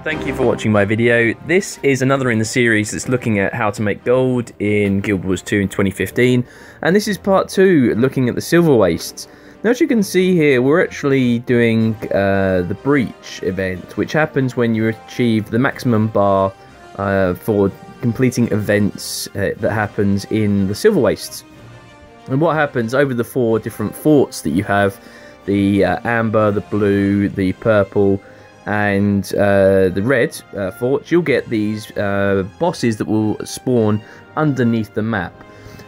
everyone, thank you for watching my video. This is another in the series that's looking at how to make gold in Guild Wars 2 in 2015, and this is part 2, looking at the Silver Wastes. Now, as you can see here, we're actually doing the Breach event, which happens when you achieve the maximum bar for completing events that happens in the Silver Wastes. And what happens over the 4 different forts that you have, the amber, the blue, the purple, and the red forts, you'll get these bosses that will spawn underneath the map.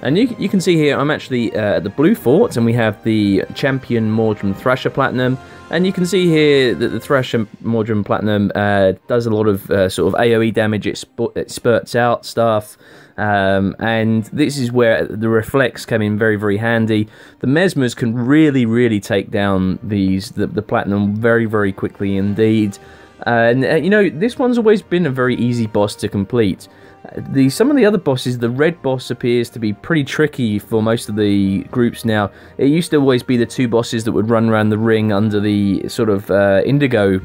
And you can see here I'm actually at the blue fort, and we have the champion Mordrum Thrasher Platinum, and you can see here that the Thrasher Mordrum Platinum does a lot of sort of AoE damage. It spurts out stuff, and this is where the reflects come in very, very handy. The mesmers can really take down the platinum very, very quickly indeed. And you know, this one's always been a very easy boss to complete. Some of the other bosses, the red boss appears to be pretty tricky for most of the groups now. It used to always be the 2 bosses that would run around the ring under the sort of indigo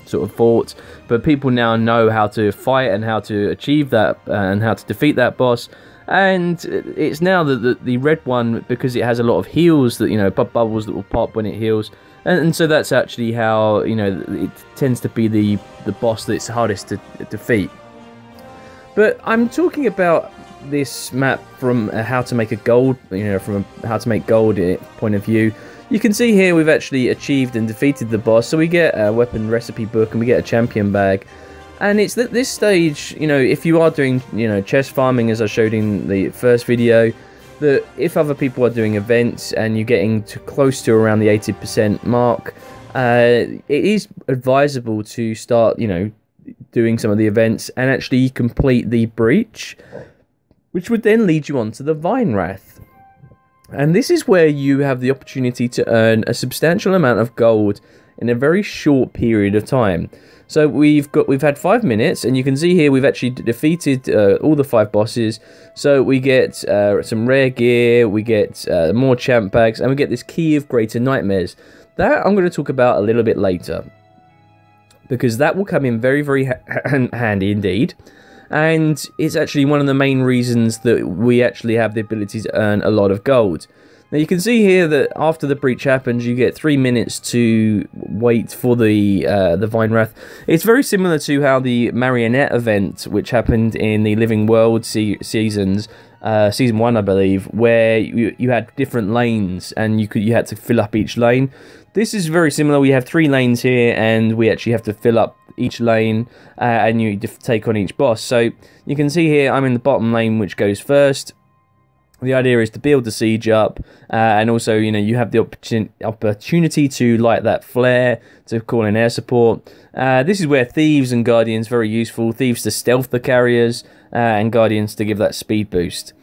sort of fort, but people now know how to fight and how to achieve that and how to defeat that boss. And it's now the red one, because it has a lot of heals that, you know, bubbles that will pop when it heals, and so that's actually how, you know, it tends to be the boss that's hardest to defeat. But I'm talking about this map from how to make a gold, you know, from a how to make gold point of view. You can see here we've actually achieved and defeated the boss, so we get a weapon recipe book and we get a champion bag. And it's at this stage, you know, if you are doing, you know, chest farming, as I showed in the first video, that if other people are doing events and you're getting close to around the 80% mark, it is advisable to start, you know, doing some of the events and actually complete the Breach, which would then lead you on to the Vinewrath. And this is where you have the opportunity to earn a substantial amount of gold in a very short period of time. So we've had 5 minutes, and you can see here we've actually defeated all the 5 bosses. So we get some rare gear, we get more champ bags, and we get this Key of Greater Nightmares. That I'm going to talk about a little bit later, because that will come in very, very handy indeed. And it's actually one of the main reasons that we actually have the ability to earn a lot of gold. Now, you can see here that after the Breach happens, you get 3 minutes to wait for the Vinewrath. It's very similar to how the Marionette event, which happened in the Living World seasons, Season 1, I believe, where you had different lanes, and you had to fill up each lane. This is very similar. We have 3 lanes here, and we actually have to fill up each lane, and you take on each boss. So you can see here I'm in the bottom lane, which goes first. The idea is to build the siege up, and also, you know, you have the opportunity to light that flare to call in air support. This is where Thieves and Guardians very useful. Thieves to stealth the carriers, and Guardians to give that speed boost.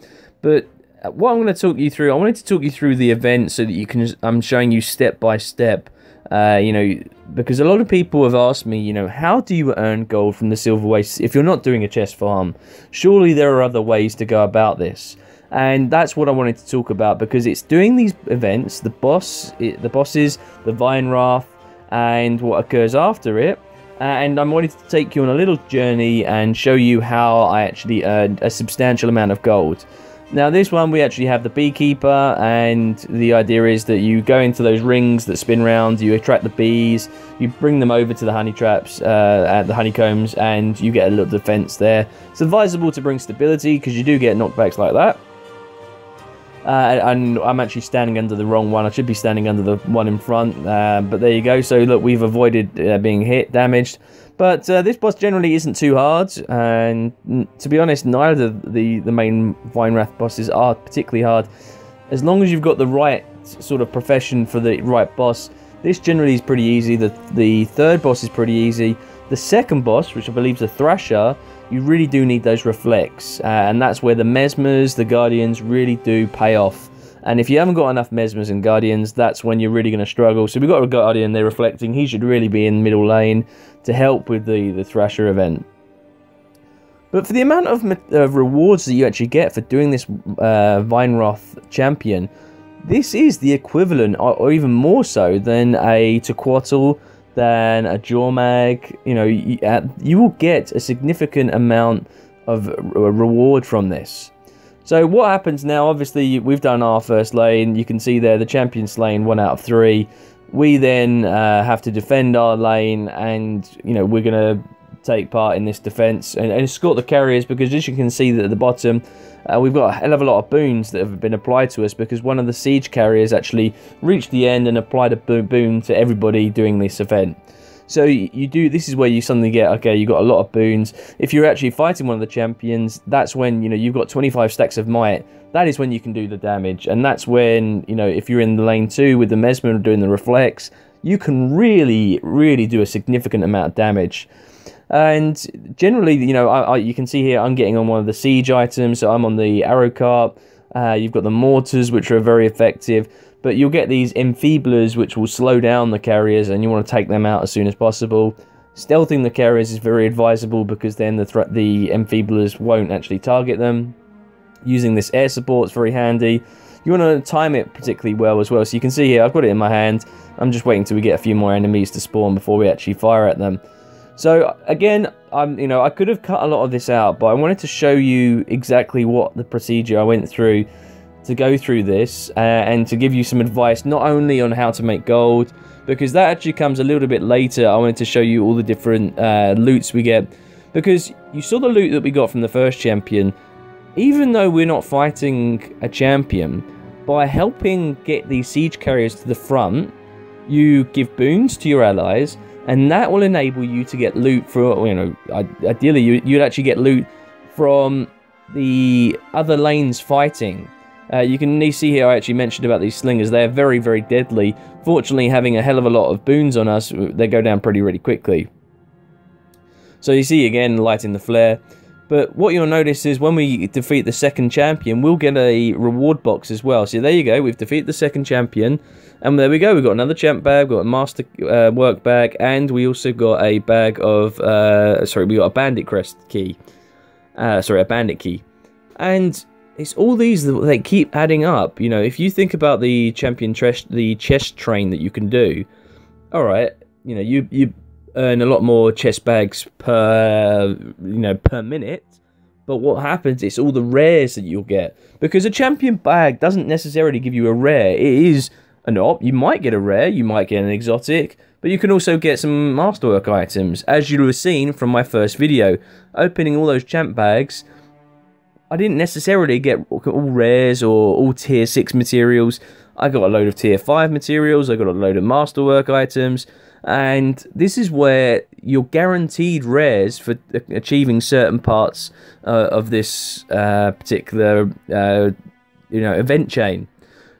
But what I'm going to talk you through, I wanted to talk you through the event so that you can, I'm showing you step by step, you know, because a lot of people have asked me, you know, how do you earn gold from the Silver Wastes if you're not doing a chest farm? Surely there are other ways to go about this. And that's what I wanted to talk about, because it's doing these events, the bosses, the Vinewrath, and what occurs after it. And I wanted to take you on a little journey and show you how I actually earned a substantial amount of gold. Now, this one, we actually have the Beekeeper, and the idea is that you go into those rings that spin round, you attract the bees, you bring them over to the honey traps, at the honeycombs, and you get a little defense there. It's advisable to bring stability, because you do get knockbacks like that. And I'm actually standing under the wrong one. I should be standing under the one in front, but there you go. So look, we've avoided being damaged. But this boss generally isn't too hard, and to be honest, neither of the main Vinewrath bosses are particularly hard. As long as you've got the right sort of profession for the right boss, this generally is pretty easy. The third boss is pretty easy. The second boss, which I believe is the Thrasher, you really do need those reflects, and that's where the mesmers, the guardians, really do pay off. And if you haven't got enough mesmers and guardians, that's when you're really going to struggle. So we've got a guardian there reflecting. He should really be in middle lane to help with the Thrasher event. But for the amount of rewards that you actually get for doing this Vinewrath champion, this is the equivalent, or even more so, than a Tequatl, than a jaw mag. You know, you will get a significant amount of reward from this. So what happens now, obviously we've done our first lane. You can see there the champion's lane, 1 out of 3. We then have to defend our lane, and you know, we're going to take part in this defense and escort the carriers, because as you can see that at the bottom, we've got a hell of a lot of boons that have been applied to us, because one of the siege carriers actually reached the end and applied a boon to everybody doing this event. So you do, this is where you suddenly get, okay, you got a lot of boons. If you're actually fighting one of the champions, that's when, you know, you've got 25 stacks of might. That is when you can do the damage, and that's when, you know, if you're in the lane 2 with the Mesmer doing the reflex, you can really do a significant amount of damage. And generally, you know, you can see here I'm getting on one of the siege items, so I'm on the arrow cart. You've got the mortars, which are very effective, but you'll get these enfeeblers, which will slow down the carriers, and you want to take them out as soon as possible. Stealthing the carriers is very advisable, because then the enfeeblers won't actually target them. Using this air support is very handy. You want to time it particularly well as well. So you can see here, I've got it in my hand. I'm just waiting till we get a few more enemies to spawn before we actually fire at them. So again, you know, I could have cut a lot of this out, but I wanted to show you exactly what the procedure I went through to go through this, and to give you some advice, not only on how to make gold, because that actually comes a little bit later. I wanted to show you all the different loots we get, because you saw the loot that we got from the first champion. Even though we're not fighting a champion, by helping get these siege carriers to the front, you give boons to your allies, and that will enable you to get loot for, you know, ideally you'd actually get loot from the other lanes fighting. You can see here I actually mentioned about these slingers. They're very deadly. Fortunately, having a hell of a lot of boons on us, they go down really quickly. So you see again, lighting the flare. But what you'll notice is when we defeat the second champion, we'll get a reward box as well. So there you go, we've defeated the second champion. And there we go, we've got another champ bag, we've got a master work bag, and we also got a bag of, we got a bandit crest key. A bandit key. And it's all these that they keep adding up. You know, if you think about the champion chest train that you can do, alright, you know, you earn a lot more chest bags per minute, but what happens, it's all the rares that you'll get, because a champion bag doesn't necessarily give you a rare. It is an op. You might get a rare, you might get an exotic, but you can also get some masterwork items. As you have seen from my first video, opening all those champ bags, I didn't necessarily get all rares or all tier 6 materials. I got a load of tier 5 materials, I got a load of masterwork items, and this is where you're guaranteed rares for achieving certain parts of this particular event chain.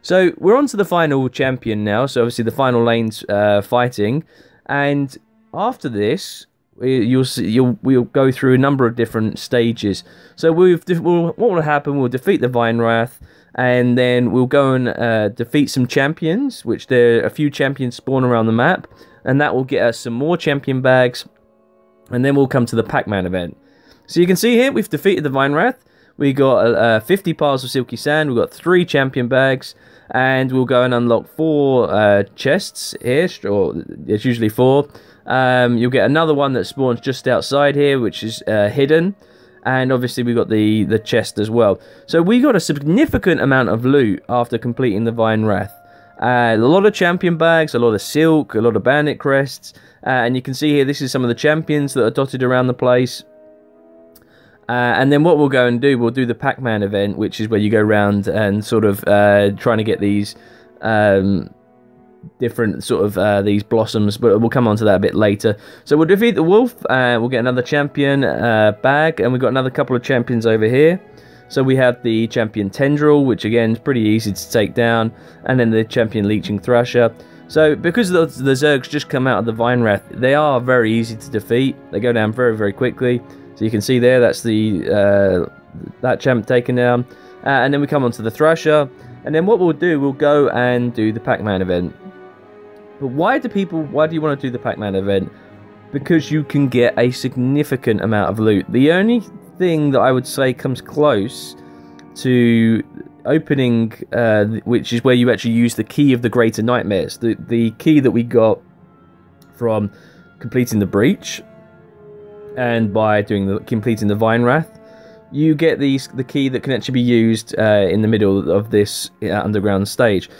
So we're on to the final champion now. So obviously the final lane's fighting, and after this we'll go through a number of different stages. So what will happen? We'll defeat the Vinewrath, and then we'll go and defeat some champions, which there are a few champions spawn around the map. And that will get us some more champion bags, and then we'll come to the Pacman event. So you can see here, we've defeated the Vinewrath. We got 50 piles of silky sand, we've got 3 champion bags, and we'll go and unlock 4 chests here, or it's usually 4. You'll get another one that spawns just outside here, which is hidden, and obviously we got the chest as well. So we got a significant amount of loot after completing the Vinewrath. A lot of champion bags, a lot of silk, a lot of bandit crests, and you can see here this is some of the champions that are dotted around the place. And then what we'll go and do, we'll do the Pacman event, which is where you go around and sort of trying to get these different sort of these blossoms, but we'll come on to that a bit later. So we'll defeat the wolf, we'll get another champion bag, and we've got another couple of champions over here. So we have the champion Tendril, which again is pretty easy to take down, and then the champion Leeching Thrasher. So because the Zergs just come out of the Vinewrath, they are very easy to defeat. They go down very quickly. So you can see there, that's the that champ taken down. And then we come on to the Thrasher, and then what we'll do, we'll go and do the Pacman event. But why do you want to do the Pacman event? Because you can get a significant amount of loot. The only thing that I would say comes close to opening, which is where you actually use the key of the Greater Nightmares, the key that we got from completing the breach, and by completing the Vinewrath, you get the key that can actually be used in the middle of this underground stage.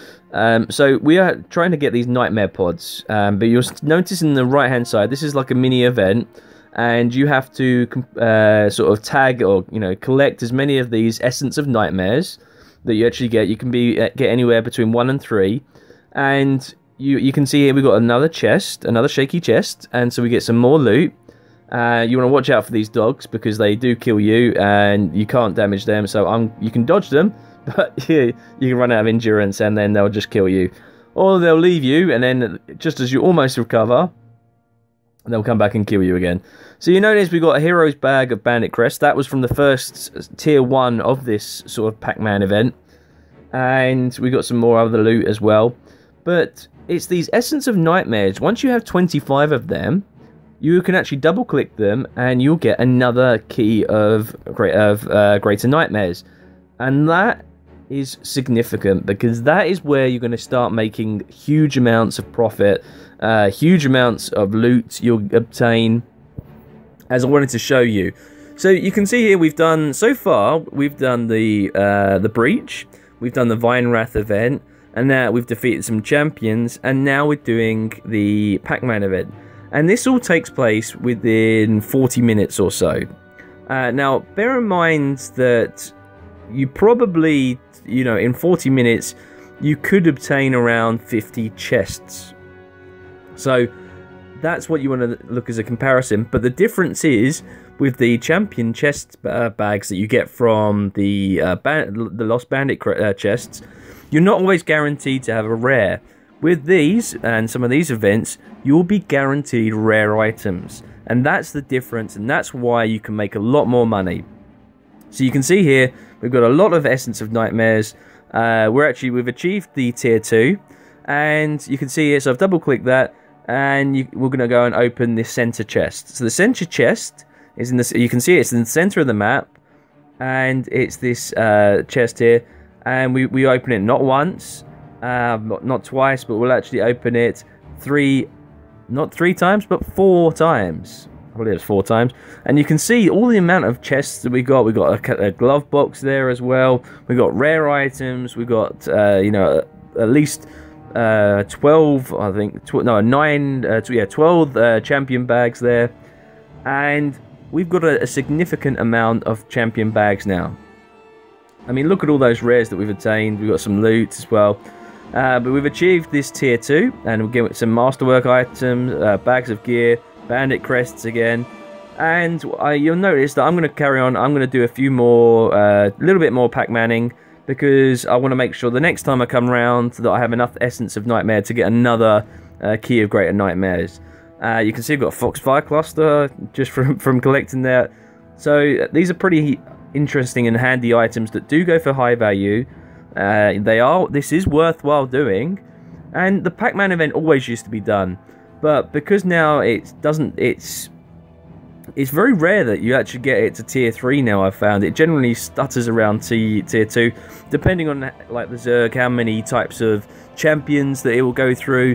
So we are trying to get these nightmare pods, but you'll notice in the right hand side, this is like a mini event, and you have to sort of tag or collect as many of these essence of nightmares that you actually get. You can get anywhere between 1 and 3, and you can see here we've got another chest, another shaky chest, and so we get some more loot. You want to watch out for these dogs because they do kill you and you can't damage them, so you can dodge them, but you can run out of endurance and then they'll just kill you, or they'll leave you, and then just as you almost recover, they'll come back and kill you again. So you notice we got a hero's bag of bandit crest. That was from the first tier 1 of this sort of Pac-Man event, and we got some more other loot as well. But it's these essence of nightmares. Once you have 25 of them, you can actually double click them and you'll get another key of greater nightmares, and that is significant because that is where you're going to start making huge amounts of profit, huge amounts of loot you'll obtain, as I wanted to show you. So you can see here we've done the breach, we've done the Vinewrath event, and now we've defeated some champions, and now we're doing the Pac-Man event. And this all takes place within 40 minutes or so. Now, bear in mind that you probably, in 40 minutes, you could obtain around 50 chests. So that's what you want to look as a comparison. But the difference is, with the champion chest bags that you get from the Lost Bandit chests, you're not always guaranteed to have a rare. With these and some of these events, you'll be guaranteed rare items, and that's the difference, and that's why you can make a lot more money. So you can see here we've got a lot of essence of nightmares. We've achieved the tier 2, and you can see here, so I've double clicked that, and we're going to go and open this center chest. So the center chest is in this, you can see it's in the center of the map, and it's this chest here, and we open it not once, not twice, but we'll actually open it not 3 times, but 4 times. I believe it's 4 times. And you can see all the amount of chests that we got. We got a glove box there as well. We got rare items. We got at least 12, I think. 12 champion bags there, and we've got a significant amount of champion bags now. I mean, look at all those rares that we've obtained. We've got some loot as well. But we've achieved this tier 2, and we'll get some masterwork items, bags of gear, bandit crests again, and you'll notice that I'm going to carry on. I'm going to do a few more, little bit more Pac-Manning, because I want to make sure the next time I come around that I have enough essence of nightmare to get another key of greater nightmares. You can see I've got a Foxfire cluster just from collecting that. So these are pretty interesting and handy items that do go for high value. This is worthwhile doing, and the Pac-Man event always used to be done, but because now it's very rare that you actually get it to tier 3 now. I've found it generally stutters around tier 2, depending on like the Zerg, how many types of champions that it will go through.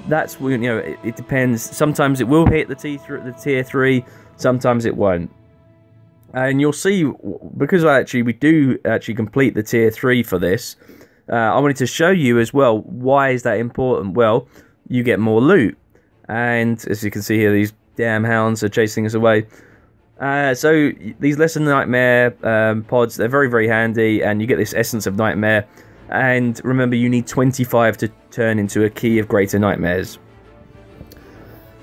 That's it depends. Sometimes it will hit the tier 3, sometimes it won't. And you'll see, because we do complete the tier 3 for this, I wanted to show you as well, why is that important? Well, you get more loot, and as you can see here, these damn hounds are chasing us away. So these lesser nightmare pods, they're very, very handy, and you get this essence of nightmare, and remember, you need 25 to turn into a key of greater nightmares.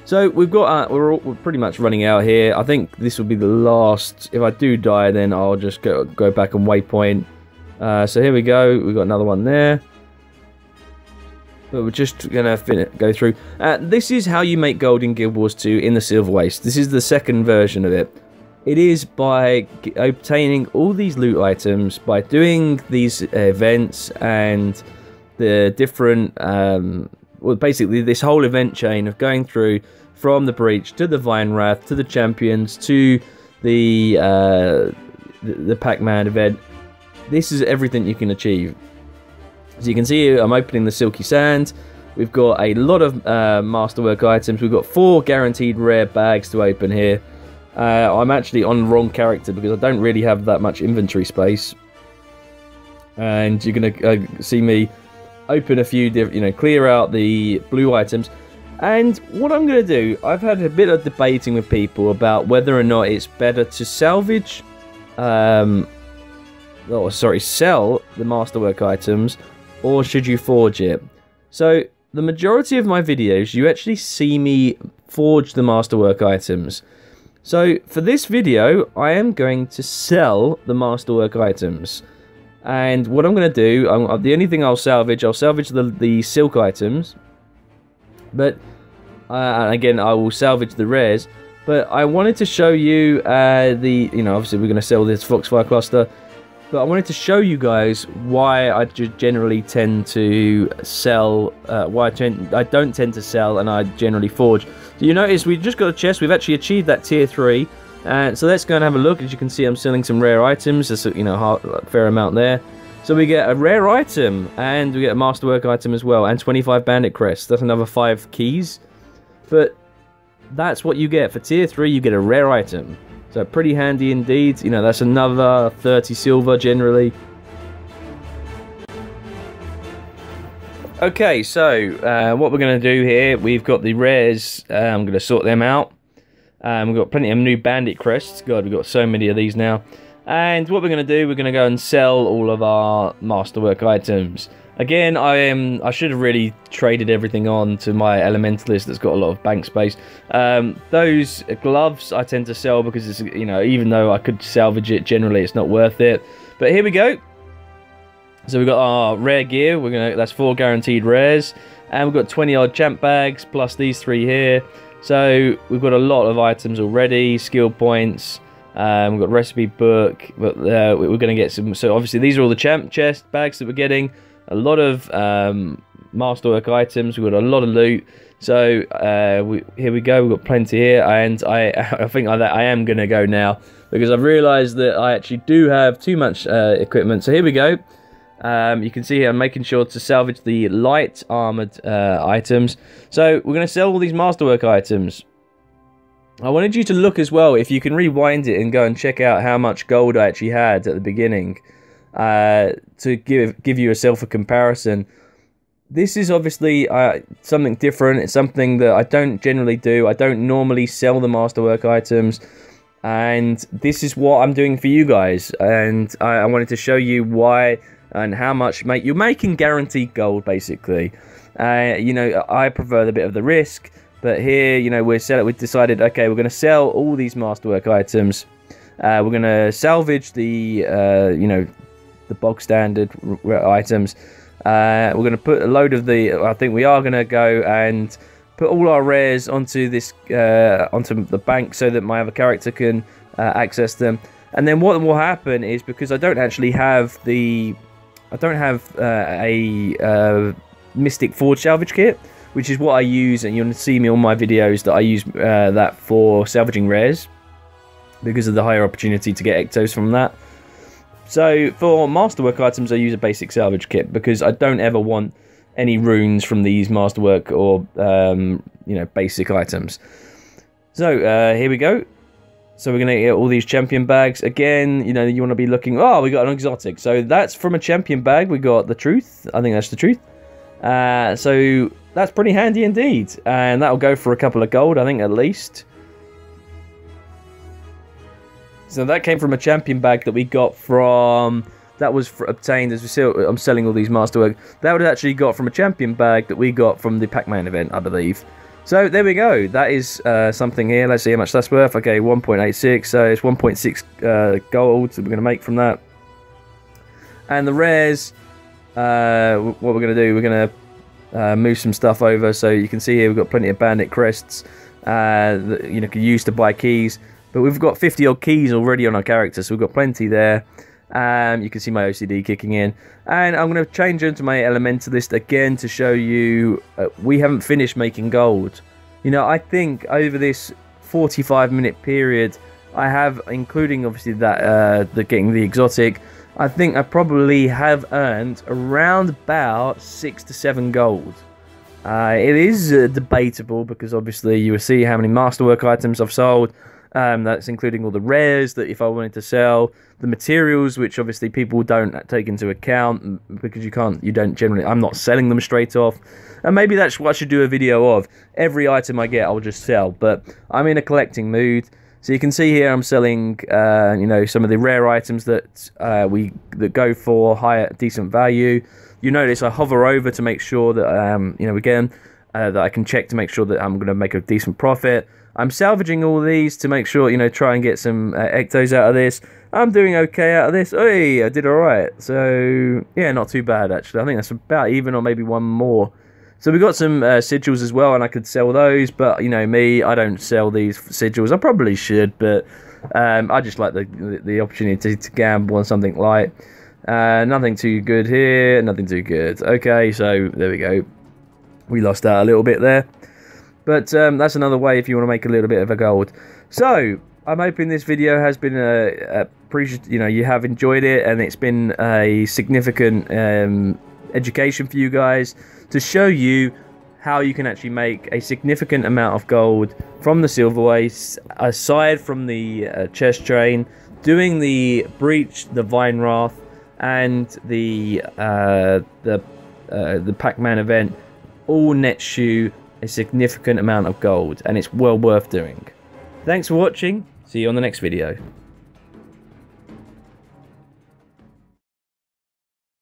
So we've got we're pretty much running out here. I think this will be the last. If I do die, then I'll just go back and waypoint. So here we go. We've got another one there. But we're just gonna go through. This is how you make gold in Guild Wars 2 in the Silver Waste. This is the second version of it. It is by obtaining all these loot items, by doing these events and the different. Well, basically this whole event chain of going through from the breach to the Vinewrath to the champions to the Pac-Man event. This is everything you can achieve. As you can see, I'm opening the Silky Sand. We've got a lot of masterwork items. We've got 4 guaranteed rare bags to open here. I'm actually on the wrong character because I don't really have that much inventory space. And you're going to see me open a few different, clear out the blue items. And what I'm going to do, I've had a bit of debating with people about whether or not it's better to salvage, sell the masterwork items, or should you forge it? So, the majority of my videos, you actually see me forge the masterwork items. So, for this video, I am going to sell the masterwork items. And what I'm going to do, the only thing I'll salvage the silk items. But, again, I will salvage the rares. But I wanted to show you obviously we're going to sell this Foxfire Cluster. But I wanted to show you guys why I generally tend to sell, why I don't tend to sell and I generally forge. So you notice we just got a chest, we've actually achieved that tier 3. So let's go and have a look. As you can see, I'm selling some rare items. There's a fair amount there. So we get a rare item, and we get a masterwork item as well, and 25 bandit crests. That's another 5 keys. But that's what you get. For tier 3, you get a rare item. So pretty handy indeed. That's another 30 silver generally. Okay, so what we're going to do here, we've got the rares. I'm going to sort them out. We've got plenty of new bandit crests. God, we've got so many of these now. And what we're going to do, we're going to go and sell all of our masterwork items. Again, I should have really traded everything on to my elementalist that's got a lot of bank space. Those gloves I tend to sell because it's, even though I could salvage it, generally it's not worth it. But here we go. So we've got our rare gear. That's 4 guaranteed rares, and we've got 20 odd champ bags plus these 3 here. So we've got a lot of items already, skill points. We've got recipe book, but we're going to get some. So obviously these are all the champ chest bags that we're getting. A lot of masterwork items. We've got a lot of loot. So here we go. We've got plenty here, and I think I am going to go now because I've realised that I actually do have too much equipment. So here we go. You can see here I'm making sure to salvage the light armoured items. So we're going to sell all these masterwork items. I wanted you to look as well, if you can rewind it and go and check out how much gold I actually had at the beginning, to give yourself a comparison. This is obviously something different. It's something that I don't generally do. I don't normally sell the masterwork items, and this is what I'm doing for you guys. And I wanted to show you why and how much you're making guaranteed gold, basically. I prefer the bit of the risk. But here, we've decided, okay, we're going to sell all these masterwork items. We're going to salvage the, the bog standard items. We're going to put a load of I think we are going to go and put all our rares onto this, onto the bank so that my other character can access them. And then what will happen is, because I don't actually have a Mystic Forge salvage kit, which is what I use, and you'll see me on my videos that I use that for salvaging rares because of the higher opportunity to get ectos from that. So for masterwork items, I use a basic salvage kit because I don't ever want any runes from these masterwork or basic items. So here we go. So we're going to get all these champion bags. Again, you want to be looking, oh, we got an exotic. So that's from a champion bag. We got the truth. I think that's the truth. So that's pretty handy indeed, and that'll go for a couple of gold, I think, at least. So that came from a champion bag that we got from, that was obtained as I'm selling all these masterwork. That would have actually got from a champion bag that we got from the Pacman event, I believe. So there we go. That is something here. Let's see how much that's worth. Okay, 1.86. So it's 1.6 gold that we're going to make from that. And the rares, what we're going to do, we're going to move some stuff over. So you can see here we've got plenty of bandit crests that can use to buy keys. But we've got 50 odd keys already on our character, so we've got plenty there. You can see my OCD kicking in. And I'm going to change into my elementalist again to show you we haven't finished making gold. I think over this 45-minute period, I have, including obviously that getting the exotic, I think I probably have earned around about 6 to 7 gold. It is debatable because obviously you will see how many masterwork items I've sold. That's including all the rares that if I wanted to sell, the materials which obviously people don't take into account because you don't generally. I'm not selling them straight off, and maybe that's what I should do a video of. Every item I get, I'll just sell. But I'm in a collecting mood, so you can see here I'm selling, you know, some of the rare items that go for higher decent value. You notice I hover over to make sure that you know, again, that I can check to make sure that I'm going to make a decent profit. I'm salvaging all these to make sure, you know, try and get some ectos out of this. I'm doing okay out of this. Hey, I did alright. So, yeah, not too bad, actually. I think that's about even, or maybe one more. So we got some sigils as well, and I could sell those. But, you know, me, I don't sell these sigils. I probably should, but I just like the opportunity to gamble on something light. Nothing too good here. Nothing too good. Okay, so there we go. We lost out a little bit there. But that's another way if you want to make a little bit of a gold. So I'm hoping this video has been you know, you have enjoyed it, and it's been a significant education for you guys to show you how you can actually make a significant amount of gold from the silver waste, aside from the chest train, doing the breach, the Vinewrath, and the Pacman event. All nets you a significant amount of gold, and it's well worth doing. Thanks for watching. See you on the next video.